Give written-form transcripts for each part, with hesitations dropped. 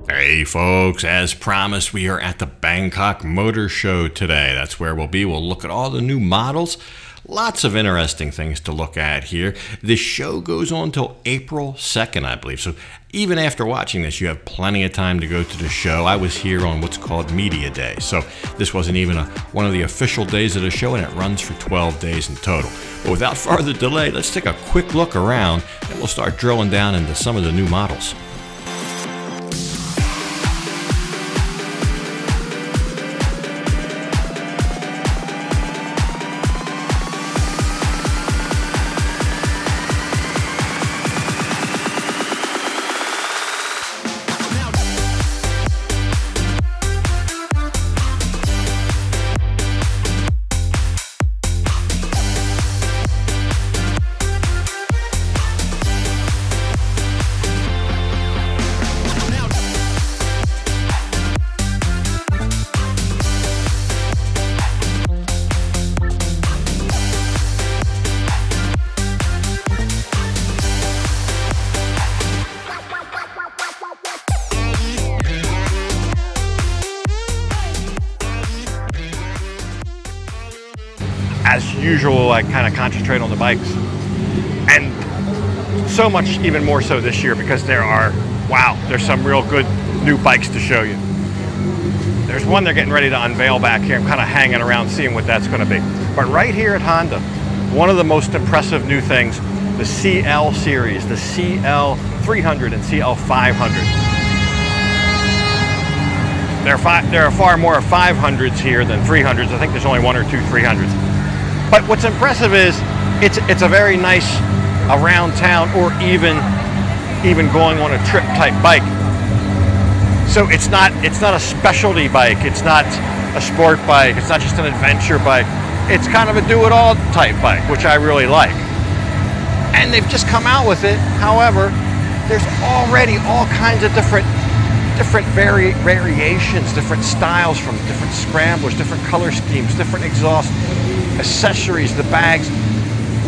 Hey folks, as promised, we are at the Bangkok Motor Show today. That's where we'll be. We'll look at all the new models. Lots of interesting things to look at here. This show goes on till April 2nd, I believe. So even after watching this, you have plenty of time to go to the show. I was here on what's called Media Day. So this wasn't even one of the official days of the show, and it runs for 12 days in total. But without further delay, let's take a quick look around, and we'll start drilling down into some of the new models. As usual, I kind of concentrate on the bikes, and so much even more so this year because there's some real good new bikes to show you. There's one they're getting ready to unveil back here. I'm kind of hanging around seeing what that's going to be. But right here at Honda, one of the most impressive new things, the CL series, the CL300 and CL500. There are far more 500s here than 300s. I think there's only one or two 300s. But what's impressive is it's a very nice around town or even going on a trip type bike. So it's not a specialty bike. It's not a sport bike. It's not just an adventure bike. It's kind of a do-it-all type bike, which I really like. And they've just come out with it. However, there's already all kinds of different variations, different styles from different scramblers, different color schemes, different exhaust, accessories, the bags.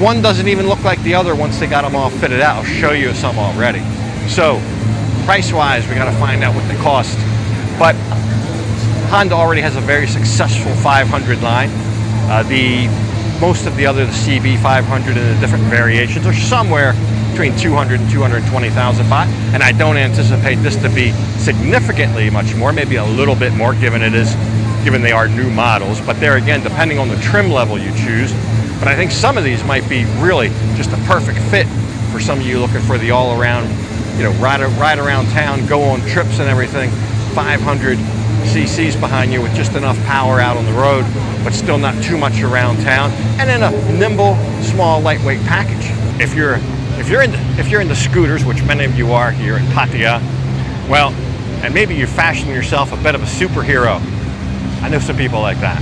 One doesn't even look like the other once they got them all fitted out. I'll show you some already. So, price-wise, we got to find out what they cost. But Honda already has a very successful 500 line. Most of the CB500 and the different variations are somewhere between 200 and 220,000 baht, and I don't anticipate this to be significantly much more, maybe a little bit more given they are new models, but there again, depending on the trim level you choose. But I think some of these might be really just a perfect fit for some of you looking for the all-around, ride around town, go on trips and everything. 500 cc's behind you with just enough power out on the road, but still not too much around town, and in a nimble, small, lightweight package. If you're into scooters, which many of you are here in Pattaya, well, and maybe you fashion yourself a bit of a superhero. I know some people like that.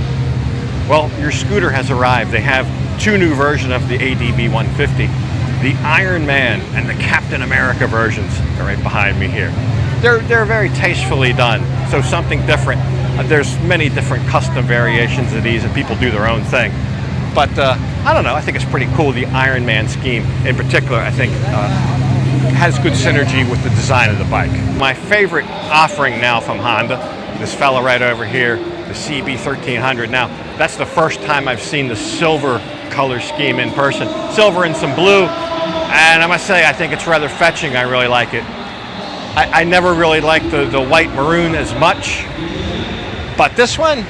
Well, your scooter has arrived. They have two new versions of the ADV 150. The Iron Man and the Captain America versions are right behind me here. They're very tastefully done, so something different. There's many different custom variations of these, and people do their own thing. But I don't know, I think it's pretty cool. The Iron Man scheme in particular, I think, has good synergy with the design of the bike. My favorite offering now from Honda, this fella right over here, the CB1300. Now, that's the first time I've seen the silver color scheme in person. Silver and some blue, and I must say, I think it's rather fetching. I really like it. I never really liked the white maroon as much, but this one,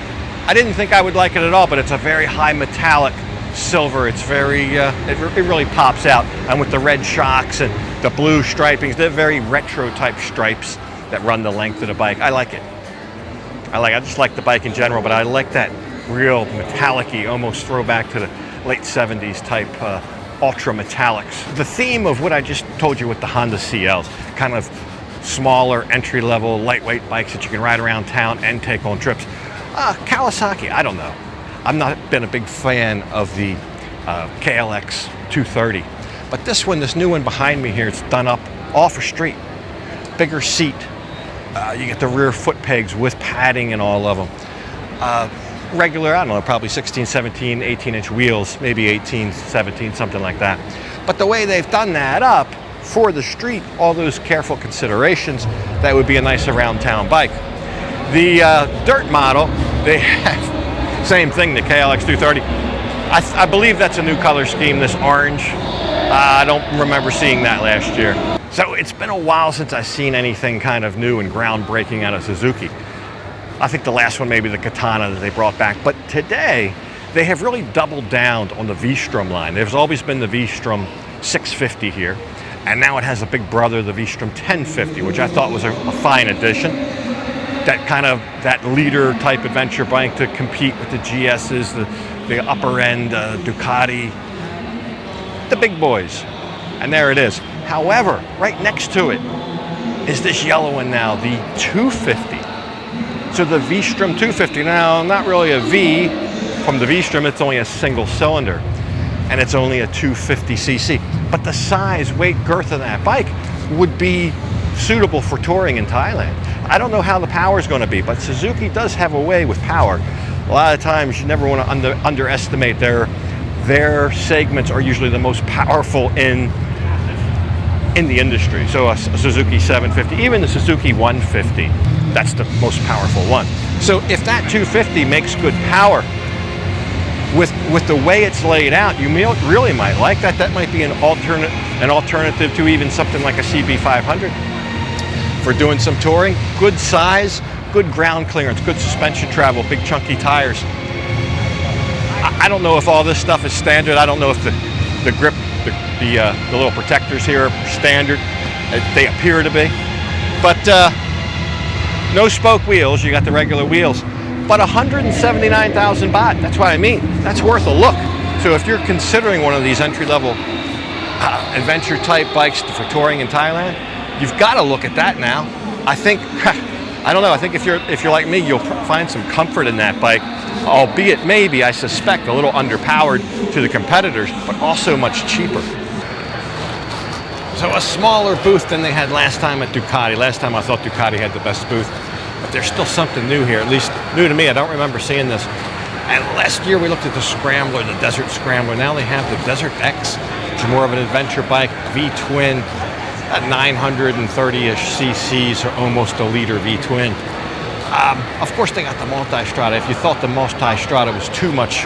I didn't think I would like it at all, but it's a very high metallic silver. It's very, it really pops out. And with the red shocks and the blue stripings, they're very retro type stripes that run the length of the bike. I like it. I just like the bike in general, but I like that real metallic-y, almost throwback to the late 70s type ultra metallics. The theme of what I just told you with the Honda CLs, kind of smaller entry-level lightweight bikes that you can ride around town and take on trips. Kawasaki, I don't know. I've not been a big fan of the KLX 230, but this new one behind me here, it's done up all for street. Bigger seat. You get the rear foot pegs with padding and all of them. Regular, I don't know, probably 16, 17, 18-inch wheels, maybe 18, 17, something like that. But the way they've done that up, for the street, all those careful considerations, that would be a nice around town bike. The dirt model, they have same thing, the KLX 230. I believe that's a new color scheme, this orange. I don't remember seeing that last year. So it's been a while since I've seen anything kind of new and groundbreaking out of Suzuki. I think the last one may be the Katana that they brought back, but today they have really doubled down on the V-Strom line. There's always been the V-Strom 650 here, and now it has a big brother, the V-Strom 1050, which I thought was a fine addition. That kind of, that leader type adventure bike to compete with the GS's, the upper end Ducati, the big boys. And there it is. However, right next to it is this yellow one now, the 250. So the V-Strom 250, now not really a V from the V-Strom, it's only a single cylinder. And it's only a 250cc. But the size, weight, girth of that bike would be suitable for touring in Thailand. I don't know how the power is going to be, but Suzuki does have a way with power. A lot of times you never want to underestimate their segments are usually the most powerful in the industry. So a Suzuki 750, even the Suzuki 150, that's the most powerful one. So if that 250 makes good power, with the way it's laid out, you really might like that. That might be an alternative to even something like a CB500 for doing some touring. Good size, good ground clearance, good suspension travel, big chunky tires. I don't know if all this stuff is standard. I don't know if the grip, the little protectors here are standard. They appear to be. But no spoke wheels, you got the regular wheels. But 179,000 baht, that's what I mean. That's worth a look. So if you're considering one of these entry-level adventure type bikes for touring in Thailand, you've got to look at that now. I think, I don't know, I think if you're like me, you'll find some comfort in that bike, albeit maybe, I suspect, a little underpowered to the competitors, but also much cheaper. So a smaller booth than they had last time at Ducati. Last time I thought Ducati had the best booth, but there's still something new here, at least new to me. I don't remember seeing this. And last year we looked at the Scrambler, the Desert Scrambler. Now they have the Desert X, which is more of an adventure bike, V-twin, at 930-ish cc's, or almost a liter V-twin. Of course they got the Multistrada. If you thought the Multistrada was too much,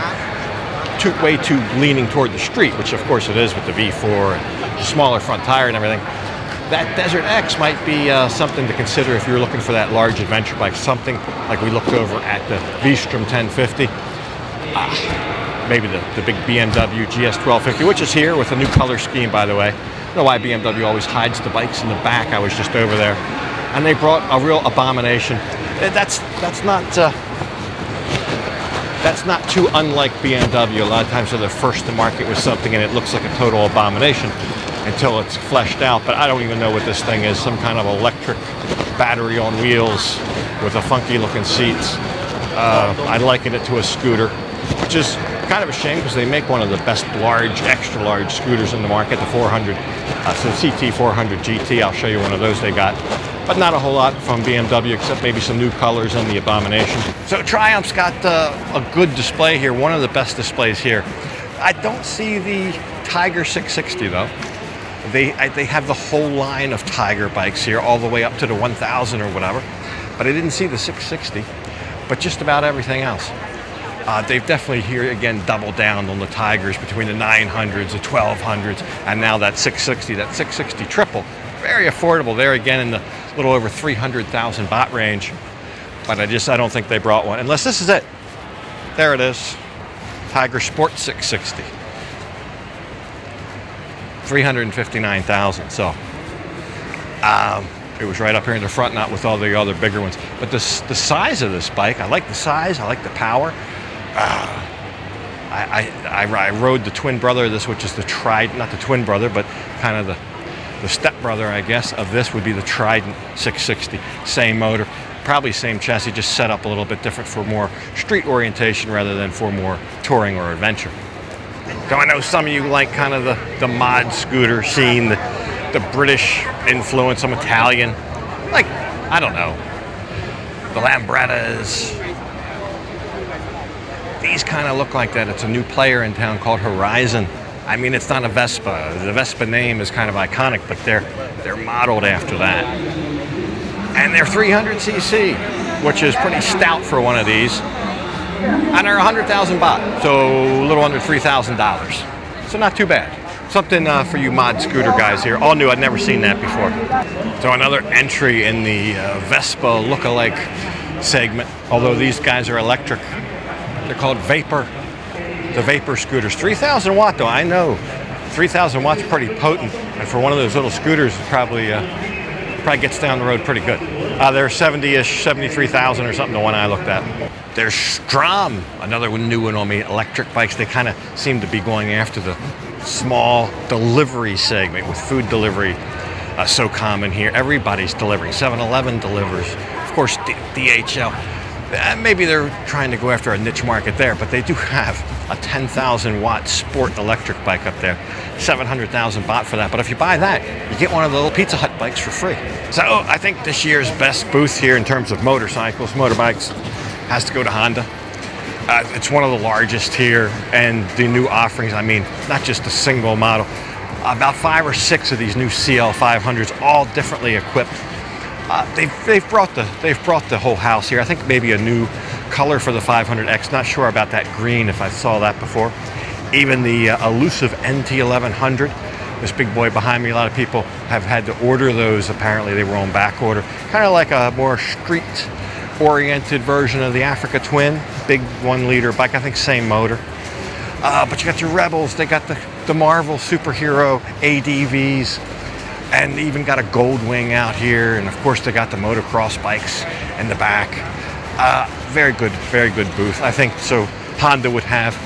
way too leaning toward the street, which of course it is with the V4 and the smaller front tire and everything, that Desert X might be something to consider if you're looking for that large adventure bike, something like we looked over at the V-Strom 1050. Maybe the big BMW GS 1250, which is here with a new color scheme, by the way. I don't know why BMW always hides the bikes in the back. I was just over there. And they brought a real abomination. That's not too unlike BMW. A lot of times they're the first to market with something and it looks like a total abomination until it's fleshed out. But I don't even know what this thing is. Some kind of electric battery on wheels with a funky looking seats. I liken it to a scooter, which is kind of a shame because they make one of the best large, extra large scooters in the market, the 400, so CT 400 GT. I'll show you one of those they got. But not a whole lot from BMW except maybe some new colors and the abomination. So Triumph's got a good display here, one of the best displays here. I don't see the Tiger 660 though. They have the whole line of Tiger bikes here, all the way up to the 1000 or whatever. But I didn't see the 660, but just about everything else. They've definitely here again doubled down on the Tigers between the 900s, the 1200s, and now that 660, that 660 triple. Very affordable there again in the little over 300,000 baht range. But I don't think they brought one, unless this is it. There it is, Tiger Sport 660. 359,000, so it was right up here in the front, not with all the other bigger ones. But the size of this bike, I like the size, I like the power. I rode the twin brother of this, which is the Trident, not the twin brother, but kind of the step brother, I guess, of this would be the Trident 660. Same motor, probably same chassis, just set up a little bit different for more street orientation rather than for more touring or adventure. So I know some of you like kind of the mod scooter scene, the British influence, some Italian, like, I don't know, the Lambrettas. These kind of look like that. It's a new player in town called Horizon. I mean, it's not a Vespa. The Vespa name is kind of iconic, but they're modeled after that. And they're 300cc, which is pretty stout for one of these. And they're 100,000 baht, so a little under $3,000. So not too bad. Something for you mod scooter guys here. All new, I'd never seen that before. So another entry in the Vespa look-alike segment. Although these guys are electric, they're called Vapor. The Vapor scooters. 3,000 watt though, I know. 3,000 watts pretty potent. And for one of those little scooters, it probably gets down the road pretty good. They're 70-ish, 73,000 or something, the one I looked at. There's Strom, another new one on me, electric bikes. They kind of seem to be going after the small delivery segment with food delivery. So common here. Everybody's delivering. 7-Eleven delivers. Of course, DHL. Maybe they're trying to go after a niche market there, but they do have a 10,000 watt sport electric bike up there. 700,000 baht for that. But if you buy that, you get one of the little Pizza Hut bikes for free. So I think this year's best booth here in terms of motorcycles, motorbikes, has to go to Honda. It's one of the largest here, and the new offerings, I mean, not just a single model, about 5 or 6 of these new CL500s, all differently equipped. They've brought the whole house here. I think maybe a new color for the 500X. Not sure about that green, if I saw that before. Even the elusive NT1100. This big boy behind me, a lot of people have had to order those. Apparently they were on back order. Kind of like a more street-oriented version of the Africa Twin. Big 1-liter bike, I think same motor. But you got your Rebels. They got the Marvel superhero ADVs. And even got a Gold Wing out here, and of course they got the motocross bikes in the back. Very good booth. I think so. Honda would have.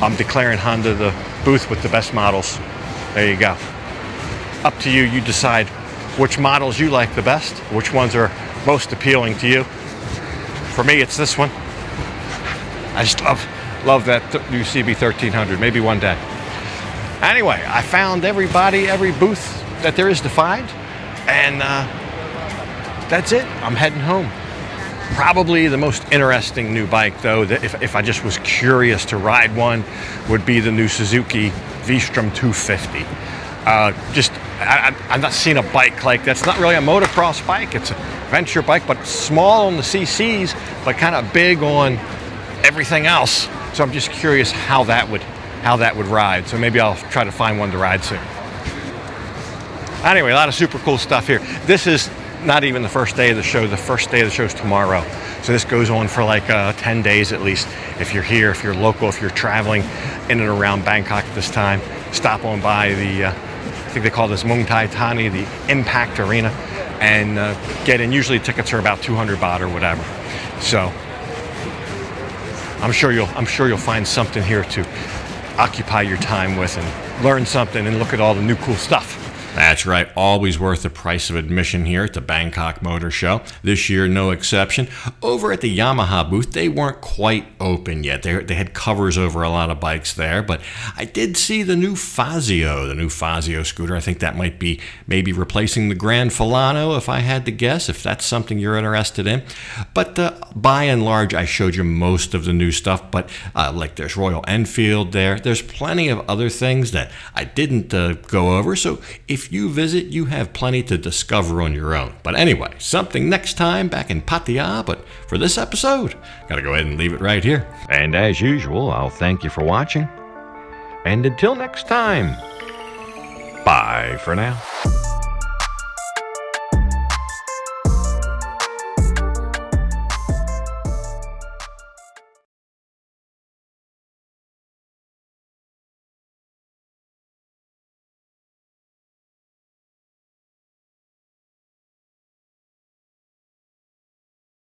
I'm declaring Honda the booth with the best models. There you go. Up to you. You decide which models you like the best, which ones are most appealing to you. For me, it's this one. I just love that new CB1300. Maybe one day. Anyway, I found every booth that there is to find, and that's it. I'm heading home. Probably the most interesting new bike, though, that if I just was curious to ride one, would be the new Suzuki V-Strom 250. I've not seen a bike like that. It's not really a motocross bike. It's a venture bike, but small on the CCs, but kind of big on everything else. So I'm just curious how that would ride. So maybe I'll try to find one to ride soon. Anyway, a lot of super cool stuff here. This is not even the first day of the show. The first day of the show is tomorrow. So this goes on for like 10 days at least. If you're here, if you're local, if you're traveling in and around Bangkok at this time, stop on by the, I think they call this Muang Thai Thani, the Impact Arena, and get in. Usually tickets are about 200 baht or whatever. So I'm sure you'll find something here to occupy your time with and learn something and look at all the new cool stuff. That's right, always worth the price of admission here at the Bangkok Motor Show. This year, no exception. Over at the Yamaha booth, they weren't quite open yet. They had covers over a lot of bikes there, but I did see the new Fazio scooter. I think that might be maybe replacing the Grand Filano, if I had to guess, if that's something you're interested in. But by and large, I showed you most of the new stuff, but like there's Royal Enfield there. There's plenty of other things that I didn't go over, so if you visit, you have plenty to discover on your own. But anyway, something next time back in Pattaya. But for this episode, gotta go ahead and leave it right here. And as usual, I'll thank you for watching. And until next time, bye for now.